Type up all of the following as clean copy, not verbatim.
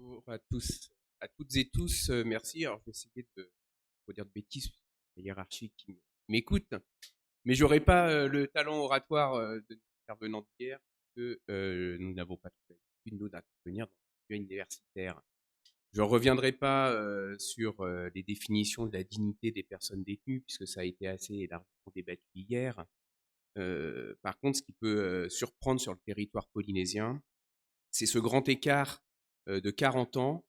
Bonjour à tous, à toutes et tous, merci. Alors, je vais essayer de pas dire de bêtises, la hiérarchie qui m'écoute, mais j'aurais pas le talent oratoire de nos intervenants d'hier, que nous n'avons pas tout l'habitude, nous, d'intervenir dans le milieu universitaire. Je ne reviendrai pas sur les définitions de la dignité des personnes détenues, puisque ça a été assez largement débattu hier. Par contre, ce qui peut surprendre sur le territoire polynésien, c'est ce grand écart de 40 ans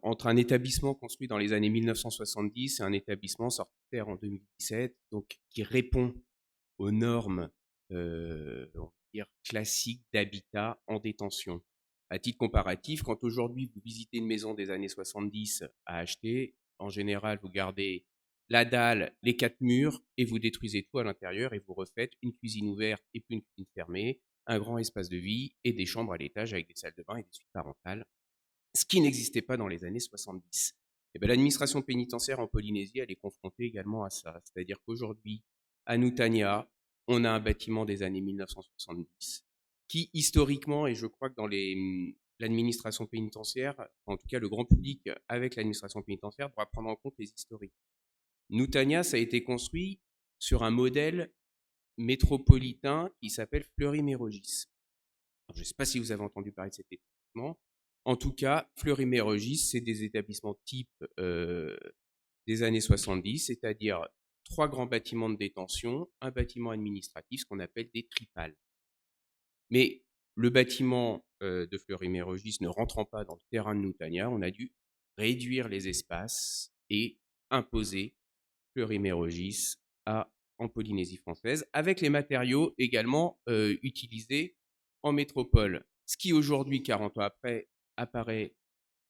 entre un établissement construit dans les années 1970 et un établissement sorti de terre en 2017, donc qui répond aux normes on va dire classiques d'habitat en détention. À titre comparatif, quand aujourd'hui vous visitez une maison des années 70 à acheter, en général vous gardez la dalle, les quatre murs et vous détruisez tout à l'intérieur et vous refaites une cuisine ouverte et puis une cuisine fermée, un grand espace de vie et des chambres à l'étage avec des salles de bain et des suites parentales, ce qui n'existait pas dans les années 70. Et bien, l'administration pénitentiaire en Polynésie, elle est confrontée également à ça. C'est-à-dire qu'aujourd'hui, à Nutania, on a un bâtiment des années 1970 qui, historiquement, et je crois que dans l'administration pénitentiaire, en tout cas le grand public avec l'administration pénitentiaire, doit prendre en compte les historiques. Nutania, ça a été construit sur un modèle métropolitain qui s'appelle Fleury-Mérogis. Je ne sais pas si vous avez entendu parler de cet établissement. En tout cas, Fleury-Mérogis, c'est des établissements type des années 70, c'est-à-dire trois grands bâtiments de détention, un bâtiment administratif, ce qu'on appelle des tripales. Mais le bâtiment de Fleury-Mérogis ne rentrant pas dans le terrain de Nutania, on a dû réduire les espaces et imposer Fleury-Mérogis en Polynésie française, avec les matériaux également utilisés en métropole. Ce qui aujourd'hui, 40 ans après, apparaît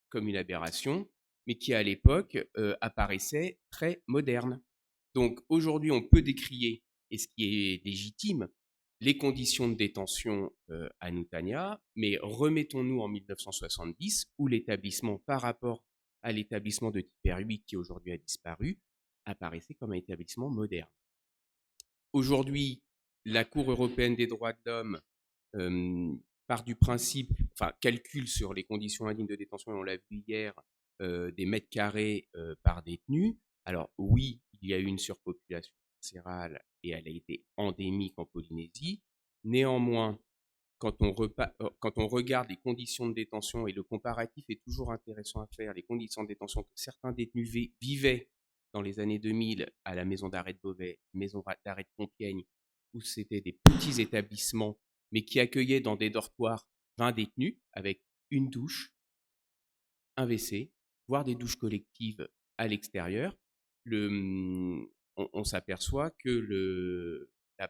comme une aberration, mais qui à l'époque apparaissait très moderne. Donc aujourd'hui, on peut décrier, et ce qui est légitime, les conditions de détention à Nutania, mais remettons-nous en 1970, où l'établissement, par rapport à l'établissement de type R8 qui aujourd'hui a disparu, apparaissait comme un établissement moderne. Aujourd'hui, la Cour européenne des droits de l'homme part du principe, enfin calcule sur les conditions indignes de détention, et on l'a vu hier, des mètres carrés par détenu. Alors oui, il y a eu une surpopulation carcérale et elle a été endémique en Polynésie. Néanmoins, quand on regarde les conditions de détention, et le comparatif est toujours intéressant à faire, les conditions de détention que certains détenus vivaient dans les années 2000 à la maison d'arrêt de Beauvais, maison d'arrêt de Compiègne, où c'était des petits établissements, mais qui accueillaient dans des dortoirs 20 détenus avec une douche, un WC, voire des douches collectives à l'extérieur. On s'aperçoit que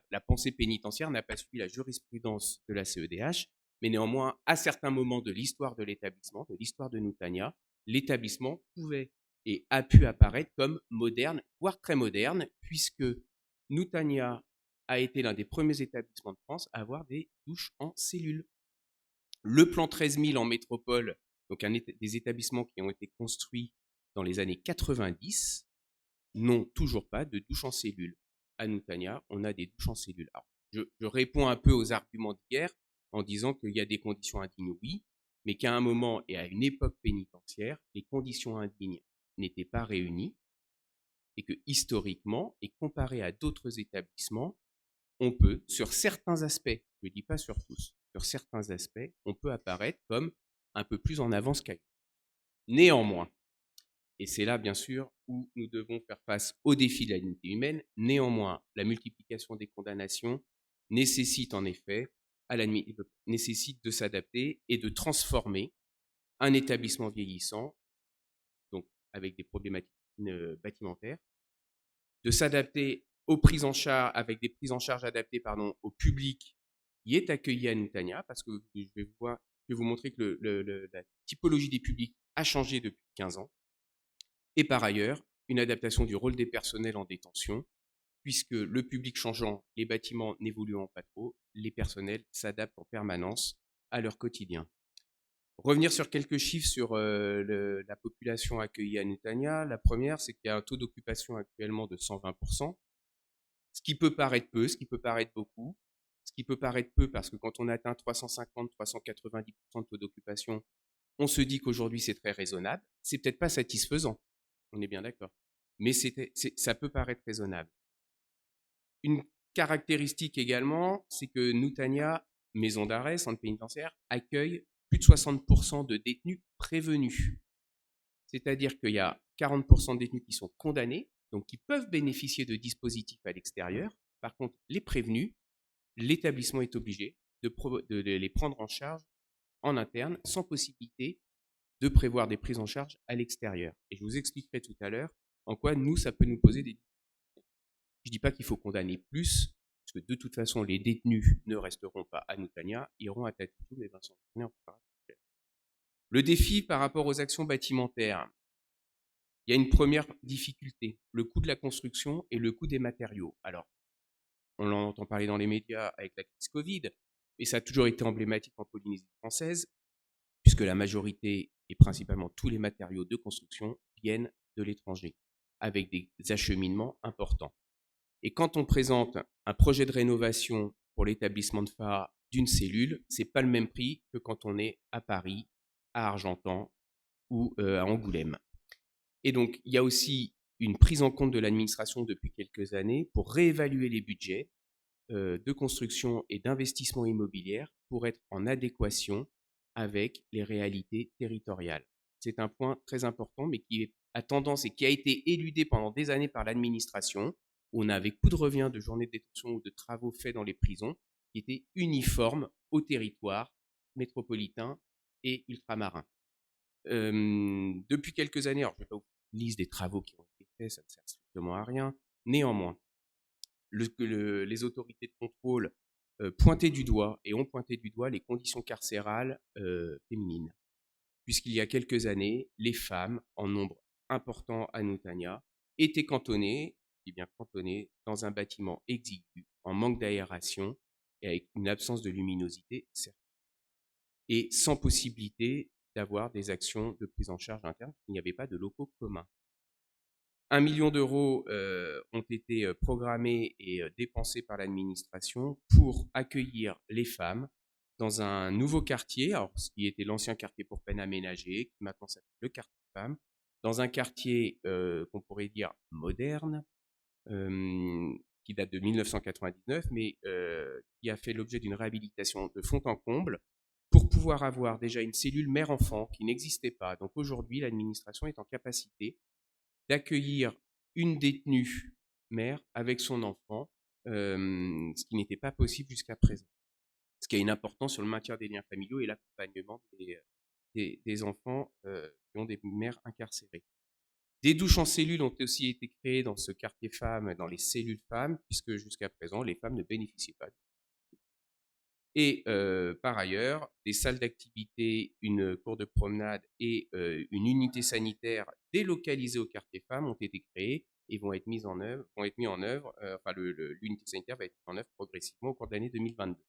la pensée pénitentiaire n'a pas suivi la jurisprudence de la CEDH, mais néanmoins, à certains moments de l'histoire de l'établissement, de l'histoire de Nutania, l'établissement pouvait et a pu apparaître comme moderne, voire très moderne, puisque Nutania a été l'un des premiers établissements de France à avoir des douches en cellule. Le plan 13 000 en métropole, donc des établissements qui ont été construits dans les années 90, n'ont toujours pas de douche en cellule. À Nutania, on a des douches en cellule. Alors, je réponds un peu aux arguments d'hier en disant qu'il y a des conditions indignes, oui, mais qu'à un moment et à une époque pénitentiaire, les conditions indignes n'étaient pas réunies et que historiquement, et comparé à d'autres établissements, on peut, sur certains aspects, je ne dis pas sur tous, sur certains aspects, on peut apparaître comme un peu plus en avance qu'ailleurs. Néanmoins, et c'est là, bien sûr, où nous devons faire face au défi de la dignité humaine. Néanmoins, la multiplication des condamnations nécessite en effet, nécessite de s'adapter et de transformer un établissement vieillissant, donc avec des problématiques bâtimentaires, de s'adapter aux prises en charge, avec des prises en charge adaptées au public qui est accueilli à Nutania, parce que je vais vous montrer que la typologie des publics a changé depuis 15 ans. Et par ailleurs, une adaptation du rôle des personnels en détention, puisque le public changeant, les bâtiments n'évoluant pas trop, les personnels s'adaptent en permanence à leur quotidien. Revenir sur quelques chiffres sur la population accueillie à Nutania. La première, c'est qu'il y a un taux d'occupation actuellement de 120%, ce qui peut paraître peu, ce qui peut paraître beaucoup, ce qui peut paraître peu parce que quand on atteint 350-390% de taux d'occupation, On se dit qu'aujourd'hui, c'est très raisonnable. C'est peut-être pas satisfaisant, on est bien d'accord. Mais ça peut paraître raisonnable. Une caractéristique également, c'est que Noutania, maison d'arrêt, centre pénitentiaire, accueille plus de 60% de détenus prévenus. C'est-à-dire qu'il y a 40% de détenus qui sont condamnés, donc qui peuvent bénéficier de dispositifs à l'extérieur. Par contre, les prévenus, l'établissement est obligé de les prendre en charge en interne, sans possibilité de prévoir des prises en charge à l'extérieur. Et je vous expliquerai tout à l'heure en quoi nous, ça peut nous poser des difficultés. Je ne dis pas qu'il faut condamner plus, parce que de toute façon, les détenus ne resteront pas à Noutania, iront à Tatutou, mais Vincent en parlera. Le défi par rapport aux actions bâtimentaires, il y a une première difficulté, le coût de la construction et le coût des matériaux. Alors, on en entend parler dans les médias avec la crise Covid, mais ça a toujours été emblématique en Polynésie française, puisque la majorité et principalement tous les matériaux de construction viennent de l'étranger, avec des acheminements importants. Et quand on présente un projet de rénovation pour l'établissement de phare d'une cellule, c'est pas le même prix que quand on est à Paris, à Argentan ou à Angoulême. Et donc, il y a aussi une prise en compte de l'administration depuis quelques années pour réévaluer les budgets de construction et d'investissement immobilière pour être en adéquation avec les réalités territoriales. C'est un point très important, mais qui a tendance et qui a été éludé pendant des années par l'administration, où on avait coût de revient de journées de détention ou de travaux faits dans les prisons, qui étaient uniformes au territoire métropolitain et ultramarin. Depuis quelques années, alors je ne vais pas vous faire une liste des travaux qui ont été faits, ça ne sert strictement à rien. Néanmoins, les autorités de contrôle pointaient du doigt et ont pointé du doigt les conditions carcérales féminines. Puisqu'il y a quelques années, les femmes, en nombre important à Noutania, étaient cantonnées, et bien cantonnées, dans un bâtiment exigu, en manque d'aération et avec une absence de luminosité certaine. Et sans possibilité d'avoir des actions de prise en charge interne, il n'y avait pas de locaux communs. 1 million d'euros ont été programmés et dépensés par l'administration pour accueillir les femmes dans un nouveau quartier, alors ce qui était l'ancien quartier pour peine aménagé, qui maintenant s'appelle le quartier femmes, dans un quartier qu'on pourrait dire moderne, qui date de 1999, mais qui a fait l'objet d'une réhabilitation de fond en comble pour pouvoir avoir déjà une cellule mère-enfant qui n'existait pas. Donc aujourd'hui, l'administration est en capacité d'accueillir une détenue mère avec son enfant, ce qui n'était pas possible jusqu'à présent. Ce qui a une importance sur le maintien des liens familiaux et l'accompagnement des enfants qui ont des mères incarcérées. Des douches en cellule ont aussi été créées dans ce quartier femmes, dans les cellules femmes, puisque jusqu'à présent, les femmes ne bénéficiaient pas. Et par ailleurs, des salles d'activité, une cour de promenade et une unité sanitaire délocalisée au quartier femmes ont été créées et vont être mis en œuvre. Enfin, l'unité sanitaire va être mise en œuvre progressivement au cours de l'année 2022.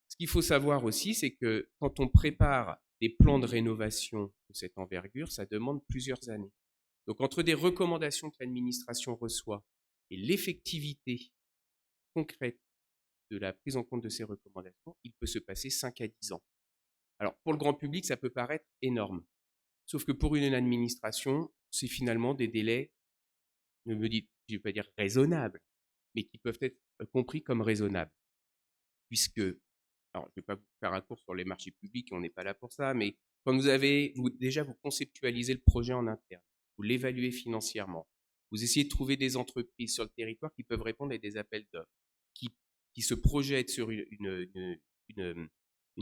Ce qu'il faut savoir aussi, c'est que quand on prépare des plans de rénovation de cette envergure, ça demande plusieurs années. Donc entre des recommandations que l'administration reçoit et l'effectivité concrète de la prise en compte de ces recommandations, il peut se passer 5 à 10 ans. Alors pour le grand public, ça peut paraître énorme. Sauf que pour une administration, c'est finalement des délais, je ne vais pas dire raisonnables, mais qui peuvent être compris comme raisonnables. Puisque, alors je ne vais pas vous faire un cours sur les marchés publics, on n'est pas là pour ça, mais quand vous conceptualisez le projet en interne, vous l'évaluez financièrement, vous essayez de trouver des entreprises sur le territoire qui peuvent répondre à des appels d'offres, qui se projettent sur une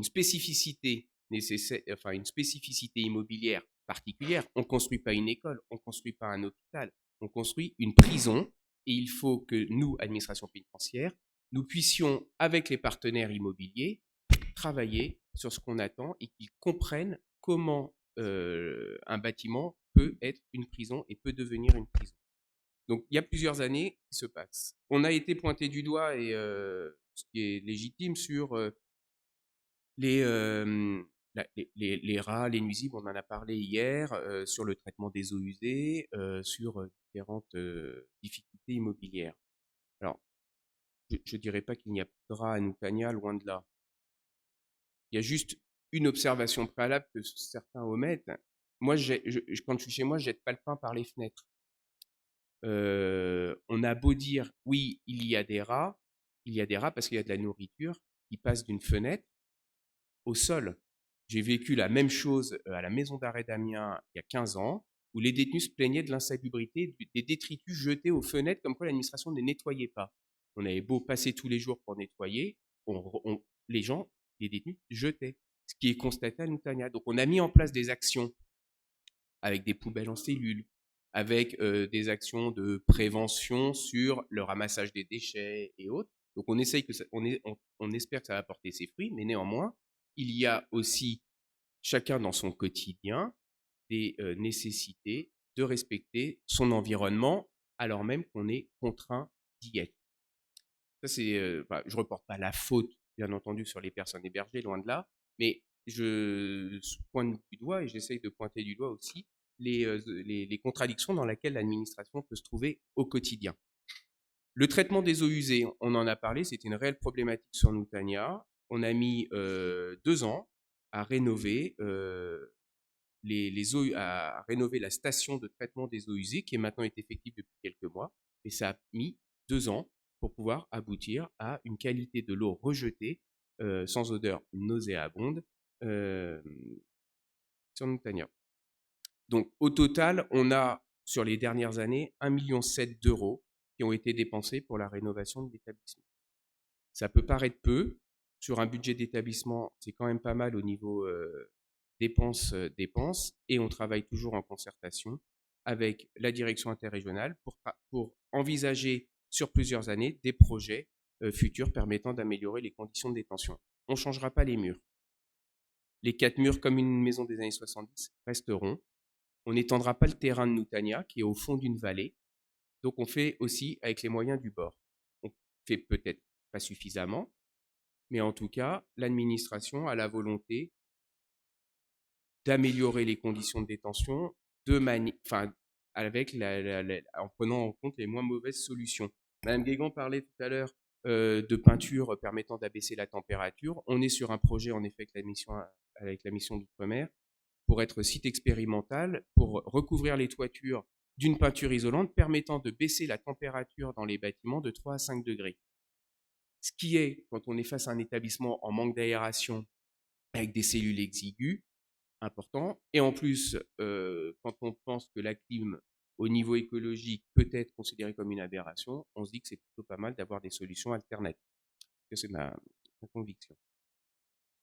spécificité nécessaire, enfin une spécificité immobilière particulière. On ne construit pas une école, on ne construit pas un hôpital, on construit une prison et il faut que nous, administration pénitentiaire, nous puissions, avec les partenaires immobiliers, travailler sur ce qu'on attend et qu'ils comprennent comment un bâtiment peut être une prison et peut devenir une prison. Donc il y a plusieurs années qui se passent. On a été pointé du doigt, et ce qui est légitime, sur les rats, les nuisibles, on en a parlé hier, sur le traitement des eaux usées, sur différentes difficultés immobilières. Alors, je ne dirais pas qu'il n'y a plus de rats à Noutania, loin de là. Il y a juste une observation préalable que certains omettent. Moi, quand je suis chez moi, je jette pas le pain par les fenêtres. On a beau dire, oui, il y a des rats parce qu'il y a de la nourriture qui passe d'une fenêtre au sol. J'ai vécu la même chose à la maison d'arrêt d'Amiens il y a 15 ans, où les détenus se plaignaient de l'insalubrité, des détritus jetés aux fenêtres, comme quoi l'administration ne nettoyait pas. On avait beau passer tous les jours pour nettoyer, les gens, les détenus, jetaient. Ce qui est constaté à Noutagna. Donc on a mis en place des actions avec des poubelles en cellule, avec des actions de prévention sur le ramassage des déchets et autres. Donc on essaye on espère que ça va porter ses fruits, mais néanmoins, il y a aussi chacun dans son quotidien des nécessités de respecter son environnement alors même qu'on est contraint d'y être. Ça, je ne reporte pas la faute, bien entendu, sur les personnes hébergées, loin de là, mais je pointe du doigt et j'essaye de pointer du doigt aussi les contradictions dans lesquelles l'administration peut se trouver au quotidien. Le traitement des eaux usées, on en a parlé, c'était une réelle problématique sur Noutagna. On a mis 2 ans à rénover à rénover la station de traitement des eaux usées qui est maintenant effective depuis quelques mois. Et ça a mis 2 ans pour pouvoir aboutir à une qualité de l'eau rejetée sans odeur nauséabonde sur Noutagna. Donc au total, on a sur les dernières années 1,7 million d'euros qui ont été dépensés pour la rénovation de l'établissement. Ça peut paraître peu. Sur un budget d'établissement, c'est quand même pas mal au niveau dépenses, et on travaille toujours en concertation avec la direction interrégionale pour envisager sur plusieurs années des projets futurs permettant d'améliorer les conditions de détention. On ne changera pas les murs. Les 4 murs, comme une maison des années 70, resteront. On n'étendra pas le terrain de Noutagna, qui est au fond d'une vallée. Donc on fait aussi avec les moyens du bord. On fait peut-être pas suffisamment, mais en tout cas, l'administration a la volonté d'améliorer les conditions de détention en prenant en compte les moins mauvaises solutions. Madame Guégan parlait tout à l'heure de peinture permettant d'abaisser la température. On est sur un projet, en effet, avec la mission d'outre-mer, pour être site expérimental, pour recouvrir les toitures d'une peinture isolante permettant de baisser la température dans les bâtiments de 3 à 5 degrés. Ce qui est, quand on est face à un établissement en manque d'aération avec des cellules exiguës, important. Et en plus, quand on pense que la clim, au niveau écologique, peut être considérée comme une aberration, on se dit que c'est plutôt pas mal d'avoir des solutions alternatives. C'est ma conviction.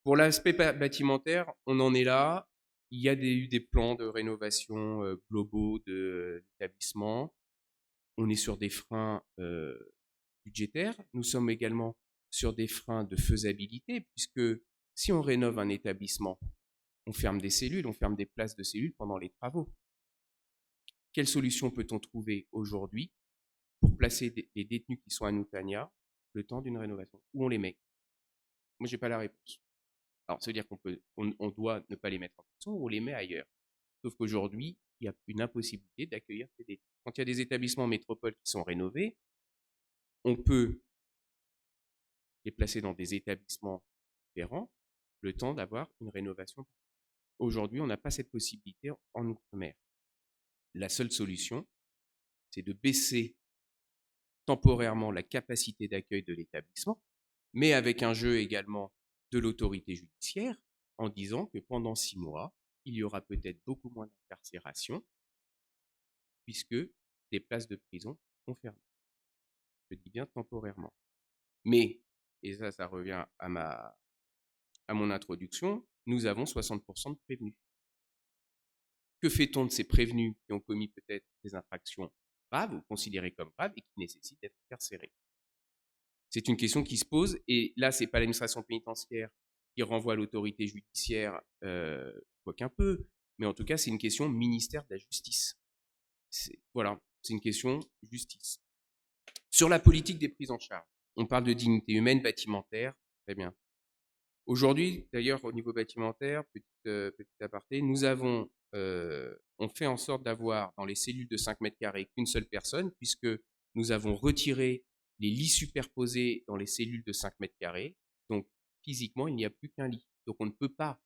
Pour l'aspect bâtimentaire, on en est là. Il y a eu des plans de rénovation globaux de l'établissement. On est sur des freins budgétaires. Nous sommes également sur des freins de faisabilité, puisque si on rénove un établissement, on ferme des cellules, on ferme des places de cellules pendant les travaux. Quelle solution peut-on trouver aujourd'hui pour placer les détenus qui sont à Noutagna le temps d'une rénovation? Où on les met? Moi, je n'ai pas la réponse. Alors, ça veut dire on doit ne pas les mettre en prison ou on les met ailleurs. Sauf qu'aujourd'hui, il y a une impossibilité d'accueillir ces détenus. Quand il y a des établissements métropoles qui sont rénovés, on peut les placer dans des établissements différents le temps d'avoir une rénovation. Aujourd'hui, on n'a pas cette possibilité en Outre-mer. La seule solution, c'est de baisser temporairement la capacité d'accueil de l'établissement, mais avec un jeu également de l'autorité judiciaire, en disant que pendant 6 mois, il y aura peut-être beaucoup moins d'incarcération, puisque des places de prison sont fermées. Je dis bien temporairement. Mais, et ça revient à mon introduction, nous avons 60% de prévenus. Que fait-on de ces prévenus qui ont commis peut-être des infractions graves ou considérées comme graves et qui nécessitent d'être incarcérés? C'est une question qui se pose, et là, ce n'est pas l'administration pénitentiaire qui renvoie à l'autorité judiciaire, quoi qu'un peu, mais en tout cas, c'est une question ministère de la Justice. Voilà, c'est une question justice. Sur la politique des prises en charge, on parle de dignité humaine, bâtimentaire, très bien. Aujourd'hui, d'ailleurs, au niveau bâtimentaire, petit aparté, on fait en sorte d'avoir dans les cellules de 5 mètres carrés qu'une seule personne, puisque nous avons retiré les lits superposés dans les cellules de 5 mètres carrés. Donc, physiquement, il n'y a plus qu'un lit. Donc, on ne peut pas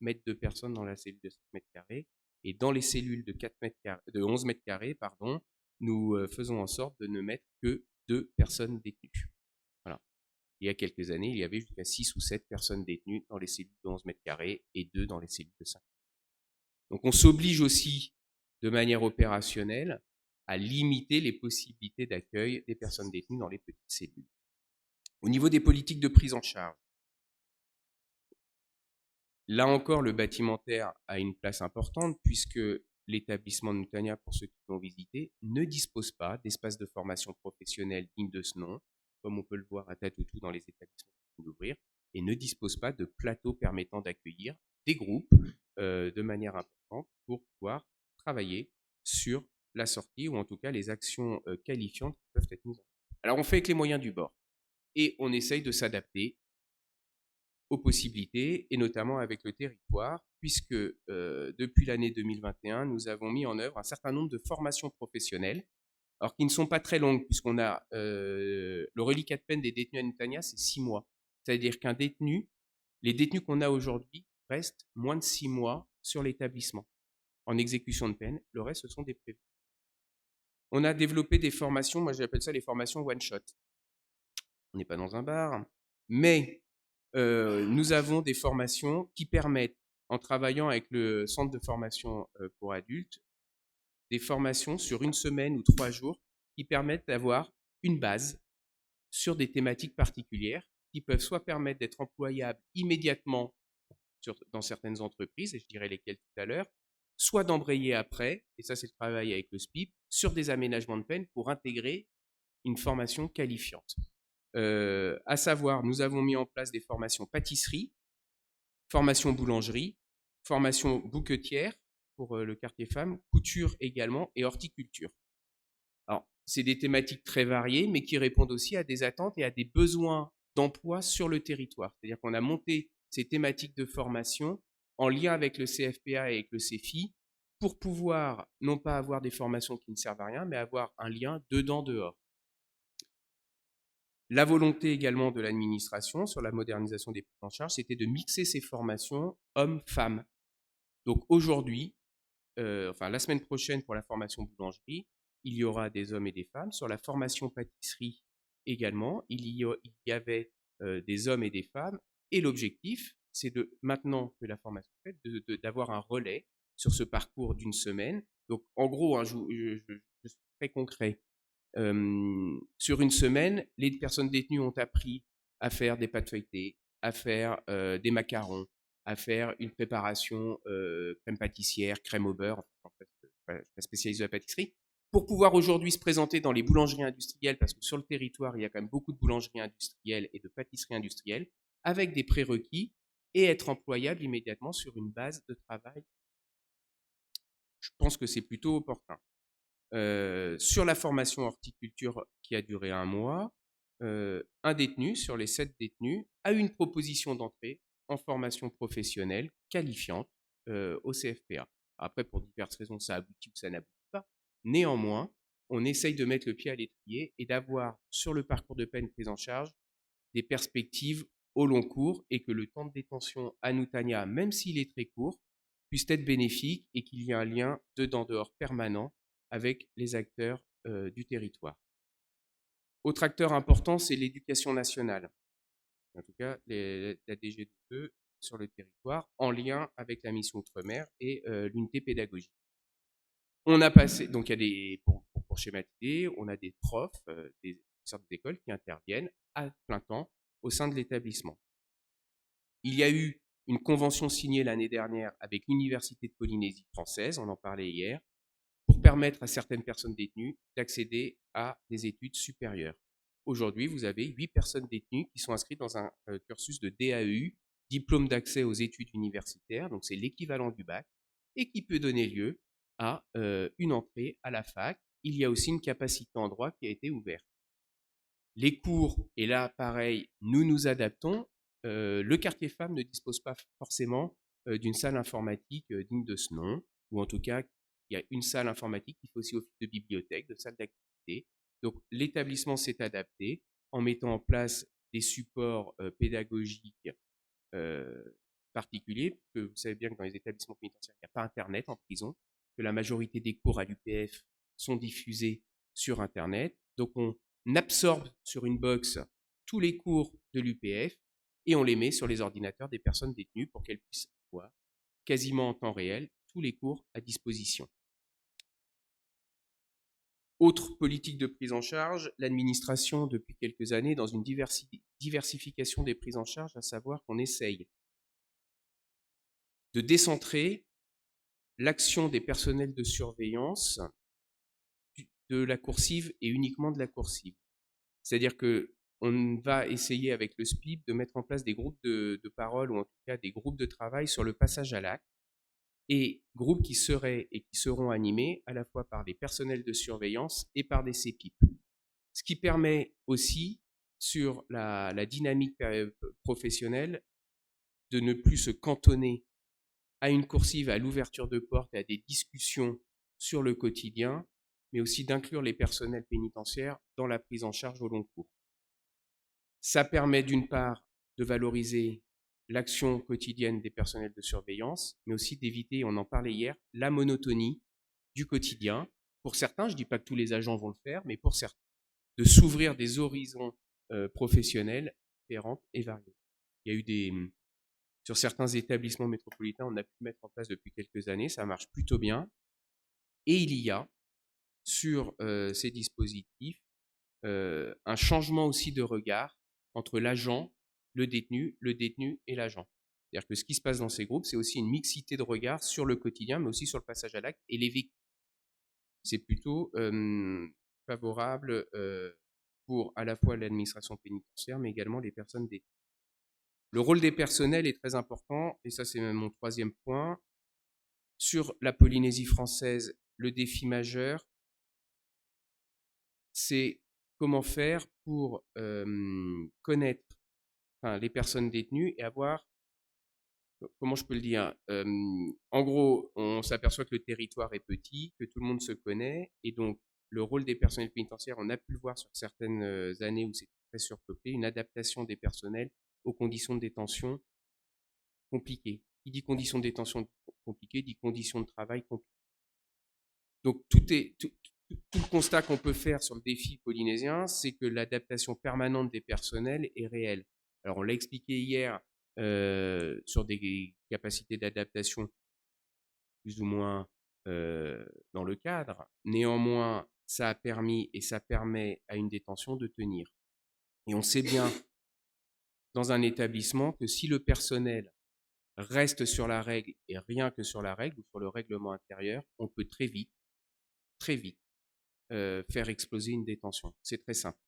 mettre 2 personnes dans la cellule de 5 mètres carrés. Et dans les cellules de 11 mètres carrés, pardon, nous faisons en sorte de ne mettre que 2 personnes détenues. Voilà. Il y a quelques années, il y avait jusqu'à 6 ou 7 personnes détenues dans les cellules de 11 mètres carrés et 2 dans les cellules de 5. Donc on s'oblige aussi, de manière opérationnelle, à limiter les possibilités d'accueil des personnes détenues dans les petites cellules. Au niveau des politiques de prise en charge, là encore, le bâtimentaire a une place importante puisque l'établissement de Moutania, pour ceux qui l'ont visité, ne dispose pas d'espace de formation professionnelle digne de ce nom, comme on peut le voir à Tatoutou dans les établissements qui viennent d'ouvrir, et ne dispose pas de plateau permettant d'accueillir des groupes de manière importante pour pouvoir travailler sur la sortie ou en tout cas les actions qualifiantes qui peuvent être mises en place. Alors on fait avec les moyens du bord et on essaye de s'adapter aux possibilités et notamment avec le territoire puisque depuis l'année 2021, nous avons mis en œuvre un certain nombre de formations professionnelles alors qui ne sont pas très longues puisqu'on a le reliquat de peine des détenus à Moutania, c'est 6 mois. C'est-à-dire qu'un détenu, les détenus qu'on a aujourd'hui restent moins de 6 mois sur l'établissement en exécution de peine. Le reste, ce sont des prévenus. On a développé des formations, moi j'appelle ça les formations one-shot. On n'est pas dans un bar, mais nous avons des formations qui permettent, en travaillant avec le centre de formation pour adultes, des formations sur 1 semaine ou 3 jours qui permettent d'avoir une base sur des thématiques particulières qui peuvent soit permettre d'être employables immédiatement dans certaines entreprises, et je dirai lesquelles tout à l'heure, soit d'embrayer après, et ça c'est le travail avec le SPIP, sur des aménagements de peine pour intégrer une formation qualifiante. À savoir, nous avons mis en place des formations pâtisserie, formation boulangerie, formation bouquetière pour le quartier femmes, couture également et horticulture. Alors, c'est des thématiques très variées, mais qui répondent aussi à des attentes et à des besoins d'emploi sur le territoire. C'est-à-dire qu'on a monté ces thématiques de formation en lien avec le CFPA et avec le CEFI pour pouvoir non pas avoir des formations qui ne servent à rien, mais avoir un lien dedans-dehors. La volonté également de l'administration sur la modernisation des prises en charge, c'était de mixer ces formations hommes-femmes. Donc aujourd'hui, la semaine prochaine pour la formation boulangerie, il y aura des hommes et des femmes. Sur la formation pâtisserie également, il y avait des hommes et des femmes. Et l'objectif, c'est de, maintenant que la formation est faite, d'avoir un relais sur ce parcours d'1 semaine. Donc en gros, je suis très concret. Sur 1 semaine, les personnes détenues ont appris à faire des pâtes feuilletées, à faire des macarons, à faire une préparation crème pâtissière, crème au beurre, en fait, la spécialiste de la pâtisserie, pour pouvoir aujourd'hui se présenter dans les boulangeries industrielles, parce que sur le territoire, il y a quand même beaucoup de boulangeries industrielles et de pâtisseries industrielles, avec des prérequis, et être employable immédiatement sur une base de travail. Je pense que c'est plutôt opportun. Sur la formation horticulture qui a duré 1 mois, un détenu sur les 7 détenus a eu une proposition d'entrée en formation professionnelle qualifiante au CFPA. Après, pour diverses raisons, ça aboutit ou ça n'aboutit pas. Néanmoins, on essaye de mettre le pied à l'étrier et d'avoir sur le parcours de peine prise en charge des perspectives au long cours et que le temps de détention à Moutania, même s'il est très court, puisse être bénéfique et qu'il y ait un lien dedans-dehors permanent avec les acteurs du territoire. Autre acteur important, c'est l'éducation nationale. En tout cas, la DG2 sur le territoire, en lien avec la mission Outre-mer et l'unité pédagogique. On a passé, donc il y a des, pour schématiser, on a des profs, des sortes d'écoles qui interviennent à plein temps au sein de l'établissement. Il y a eu une convention signée l'année dernière avec l'Université de Polynésie française, on en parlait hier, pour permettre à certaines personnes détenues d'accéder à des études supérieures. Aujourd'hui, vous avez 8 personnes détenues qui sont inscrites dans un cursus de DAEU, diplôme d'accès aux études universitaires, donc c'est l'équivalent du bac, et qui peut donner lieu à une entrée à la fac. Il y a aussi une capacité en droit qui a été ouverte. Les cours, et là pareil, nous nous adaptons. Le quartier femmes ne dispose pas forcément d'une salle informatique digne de ce nom, ou en tout cas, il y a une salle informatique qui fait aussi office de bibliothèque, de salle d'activité. Donc l'établissement s'est adapté en mettant en place des supports pédagogiques particulier, que vous savez bien que dans les établissements pénitentiaires, il n'y a pas Internet en prison, que la majorité des cours à l'UPF sont diffusés sur Internet. Donc on absorbe sur une box tous les cours de l'UPF et on les met sur les ordinateurs des personnes détenues pour qu'elles puissent voir quasiment en temps réel tous les cours à disposition. Autre politique de prise en charge, l'administration depuis quelques années dans une diversification des prises en charge, à savoir qu'on essaye de décentrer l'action des personnels de surveillance de la coursive et uniquement de la coursive. C'est-à-dire qu'on va essayer avec le SPIP de mettre en place des groupes de parole ou en tout cas des groupes de travail sur le passage à l'acte et groupes qui seraient et qui seront animés à la fois par des personnels de surveillance et par des CPIP. Ce qui permet aussi sur la dynamique professionnelle de ne plus se cantonner à une coursive, à l'ouverture de portes et à des discussions sur le quotidien, mais aussi d'inclure les personnels pénitentiaires dans la prise en charge au long cours. Ça permet d'une part de valoriser l'action quotidienne des personnels de surveillance, mais aussi d'éviter, on en parlait hier, la monotonie du quotidien. Pour certains, je ne dis pas que tous les agents vont le faire, mais pour certains, de s'ouvrir des horizons professionnels différents et variés. Il y a eu sur certains établissements métropolitains, on a pu mettre en place depuis quelques années, ça marche plutôt bien. Et il y a sur ces dispositifs un changement aussi de regard entre l'agent, le détenu et l'agent. C'est-à-dire que ce qui se passe dans ces groupes, c'est aussi une mixité de regard sur le quotidien, mais aussi sur le passage à l'acte et les vécus. C'est plutôt favorable pour à la fois l'administration pénitentiaire, mais également les personnes détenues. Le rôle des personnels est très important, et ça c'est même mon troisième point. Sur la Polynésie française, le défi majeur, c'est comment faire pour connaître les personnes détenues et avoir, comment je peux le dire, en gros, on s'aperçoit que le territoire est petit, que tout le monde se connaît, et donc le rôle des personnels pénitentiaires, on a pu le voir sur certaines années où c'est très surpeuplé, une adaptation des personnels aux conditions de détention compliquées. Qui dit conditions de détention compliquées, dit conditions de travail compliquées. Donc tout le constat qu'on peut faire sur le défi polynésien, c'est que l'adaptation permanente des personnels est réelle. Alors on l'a expliqué hier sur des capacités d'adaptation plus ou moins dans le cadre. Néanmoins, ça a permis et ça permet à une détention de tenir. Et on sait bien dans un établissement que si le personnel reste sur la règle et rien que sur la règle ou sur le règlement intérieur, on peut très vite faire exploser une détention. C'est très simple.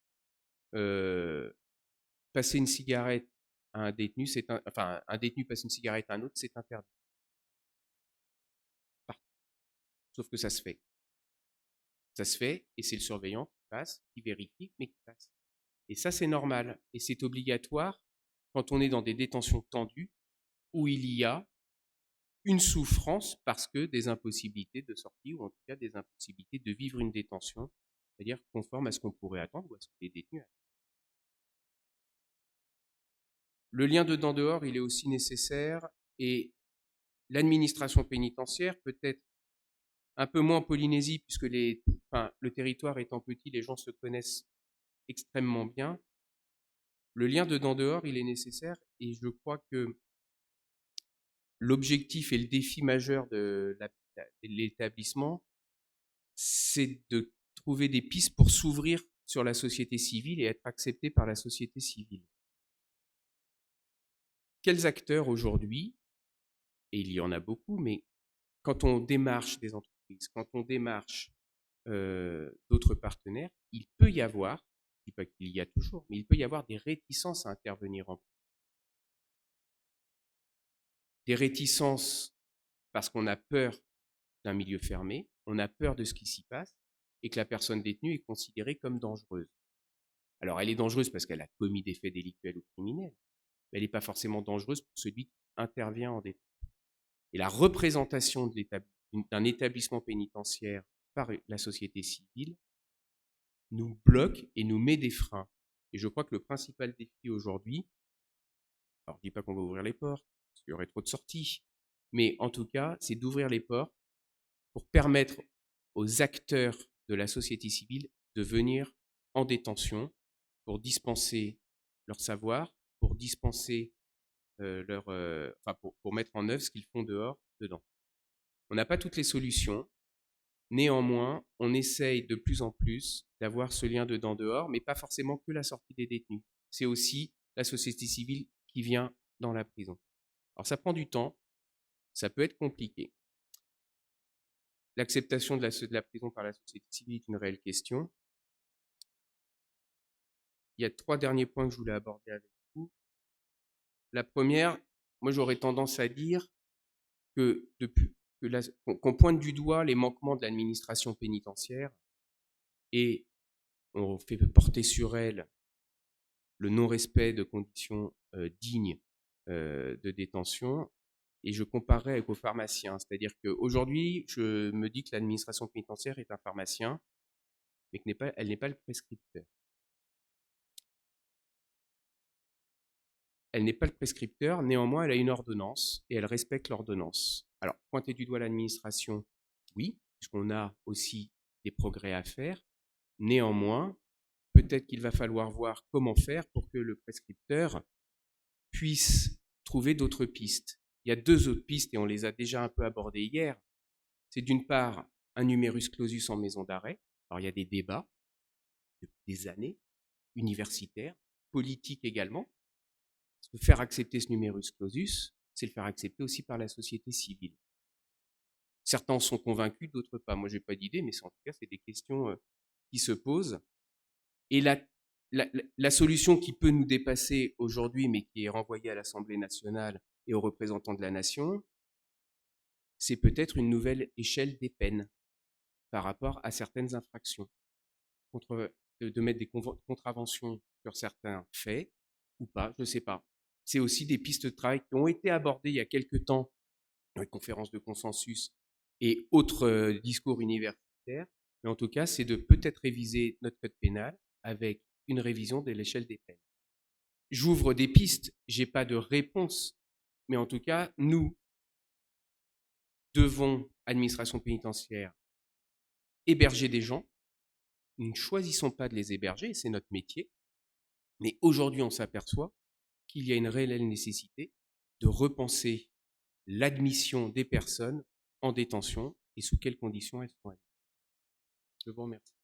Passer une cigarette à un détenu, un détenu passe une cigarette à un autre, c'est interdit. Sauf que ça se fait. Ça se fait, et c'est le surveillant qui passe, qui vérifie, mais qui passe. Et ça, c'est normal. Et c'est obligatoire quand on est dans des détentions tendues, où il y a une souffrance parce que des impossibilités de sortie, ou en tout cas des impossibilités de vivre une détention, c'est-à-dire conforme à ce qu'on pourrait attendre ou à ce que les détenus attendent. Le lien dedans-dehors, il est aussi nécessaire, et l'administration pénitentiaire, peut-être un peu moins en Polynésie, puisque le territoire étant petit, les gens se connaissent extrêmement bien. Le lien dedans-dehors, il est nécessaire, et je crois que l'objectif et le défi majeur de l'établissement, c'est de trouver des pistes pour s'ouvrir sur la société civile et être accepté par la société civile. Quels acteurs aujourd'hui, et il y en a beaucoup, mais quand on démarche des entreprises, quand on démarche d'autres partenaires, il peut y avoir, je ne dis pas qu'il y a toujours, mais il peut y avoir des réticences à intervenir en plus. Des réticences parce qu'on a peur d'un milieu fermé, on a peur de ce qui s'y passe, et que la personne détenue est considérée comme dangereuse. Alors elle est dangereuse parce qu'elle a commis des faits délictuels ou criminels, mais elle n'est pas forcément dangereuse pour celui qui intervient en détention. Et la représentation d'un établissement pénitentiaire par la société civile nous bloque et nous met des freins. Et je crois que le principal défi aujourd'hui, alors je ne dis pas qu'on va ouvrir les portes, qu'il y aurait trop de sorties. Mais en tout cas, c'est d'ouvrir les portes pour permettre aux acteurs de la société civile de venir en détention pour dispenser leur savoir, pour dispenser pour mettre en œuvre ce qu'ils font dehors, dedans. On n'a pas toutes les solutions. Néanmoins, on essaye de plus en plus d'avoir ce lien dedans-dehors, mais pas forcément que la sortie des détenus. C'est aussi la société civile qui vient dans la prison. Alors ça prend du temps, ça peut être compliqué. L'acceptation de la prison par la société civile est une réelle question. Il y a 3 derniers points que je voulais aborder avec vous. La première, moi j'aurais tendance à dire que qu'on pointe du doigt les manquements de l'administration pénitentiaire et on fait porter sur elle le non-respect de conditions dignes de détention. Et je comparerais avec aux pharmaciens, c'est-à-dire qu'aujourd'hui, je me dis que l'administration pénitentiaire est un pharmacien, mais elle n'est pas le prescripteur. Elle n'est pas le prescripteur, néanmoins, elle a une ordonnance et elle respecte l'ordonnance. Alors, pointer du doigt l'administration, oui, puisqu'on a aussi des progrès à faire. Néanmoins, peut-être qu'il va falloir voir comment faire pour que le prescripteur puisse trouver d'autres pistes. Il y a 2 autres pistes et on les a déjà un peu abordées hier. C'est d'une part un numerus clausus en maison d'arrêt. Alors il y a des débats depuis des années, universitaires, politiques également. Parce que faire accepter ce numerus clausus, c'est le faire accepter aussi par la société civile. Certains en sont convaincus, d'autres pas. Moi, je n'ai pas d'idée, mais en tout cas, c'est des questions qui se posent. Et la solution qui peut nous dépasser aujourd'hui, mais qui est renvoyée à l'Assemblée nationale et aux représentants de la nation, c'est peut-être une nouvelle échelle des peines par rapport à certaines infractions. De mettre des contraventions sur certains faits ou pas, je ne sais pas. C'est aussi des pistes de travail qui ont été abordées il y a quelques temps dans les conférences de consensus et autres discours universitaires. Mais en tout cas, c'est de peut-être réviser notre code pénal avec une révision de l'échelle des peines. J'ouvre des pistes, je n'ai pas de réponse, mais en tout cas, nous devons, administration pénitentiaire, héberger des gens. Nous ne choisissons pas de les héberger, c'est notre métier. Mais aujourd'hui, on s'aperçoit qu'il y a une réelle nécessité de repenser l'admission des personnes en détention et sous quelles conditions elles sont admises. Je vous remercie.